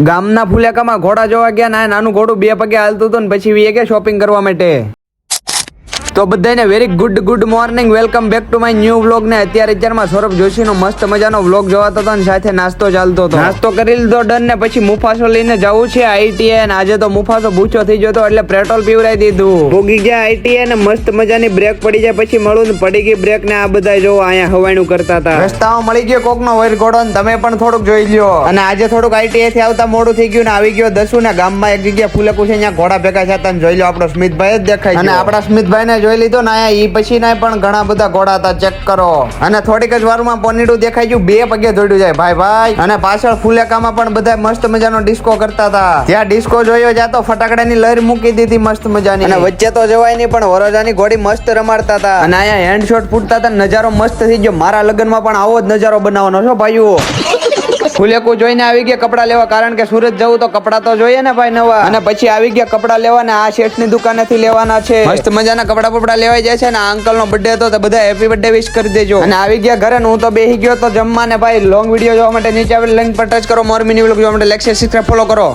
ગામના ફુલેકામાં ઘોડા જોવા ગયા ના નાનું ઘોડું બે પગે હાલતું હતું ને પછી વી ગયા શોપિંગ કરવા માટે. તો બધાને very good morning, welcome back to my new vlog. ને અત્યારમાં સૌરભ જોશીનો મસ્ત મજાનો વ્લોગ જોવાતો હતો ને સાથે નાસ્તો ચાલતો હતો. નાસ્તો કરી લીધો ડન ને પછી મુફાસો લઈને જવું છે આઈટીઆઈ. અને આજે તો મુફાસો ભૂચો થઈ ગયો હતો એટલે પેટ્રોલ પીવરાઈ દીધું. ભોગી ગયા આઈટીઆઈ ને મસ્ત મજાની બ્રેક પડી જાય પછી મળું ને પડી ગઈ બ્રેક ને આ બધા જો અહીંયા હવાણું કરતા હતા. રસ્તામાં મળી ગયો કોકનો વૈર ઘોડો ને તમે પણ થોડુંક જોઈ લ્યો. અને આજે થોડુંક આઈટીઆઈ થી આવતા મોડું થઈ ગયું ને આવી ગયો દસુ ને ગામમાં એક જગ્યા ફૂલકું છે અહીંયા ઘોડા ભેગા થતા ને જોઈ લો આપણો સ્મિતભાઈ જ દેખાય. અને આપણા સ્મિતભાઈ ને જોઈ લીધો ને આયા ઈ પછી ના પણ ઘણા બધા ઘોડા હતા, ચેક કરો. અને થોડીક જ વારમાં પોનીડું દેખાઈ ગયું, બે પગે દોડ્યું જાય ભાઈ. અને પાછળ ફુલેકામાં પણ બધા મસ્ત મજાનો ડિસ્કો કરતા હતા. ત્યાં ડિસ્કો જોયો જાતો ફટાકડાની લહેર મૂકી દીધી મસ્ત મજાની. અને વચ્ચે તો જવાય નહીં પણ વરરાજાની ઘોડી મસ્ત રમાડતા હતા. અને અહીંયા હેન્ડશોટ ફૂટતા હતા, નજારો મસ્ત થઈ ગયો. મારા લગ્નમાં પણ આવો જ નજારો બનાવવાનો છો ભાઈઓ. ફુલેકું જોઈને આવી ગયા કપડા લેવા, કારણ કે સુરત જવું તો કપડા તો જોઈએ ને ભાઈ નવા. અને પછી આવી ગયા કપડા લેવા ને આ શેઠ ની દુકાનેથી લેવાના છે. મસ્ત મજાના કપડા બપડા લેવાઈ જાય છે. ને આ અંકલ નો બર્થડે હતો તો બધા હેપી બર્થડે વિશ કરી દેજો. અને આવી ગયા ઘરે હું તો બેસી ગયો તો જમવા ને ભાઈ. લોંગ વિડીયો જોવા માટે નીચે આવેલ લિંક પર ટચ કરો. મોર મિની વ્લોગ જોવા માટે લાઈક શેર સબસ્ક્રાઇબ ફોલો કરો.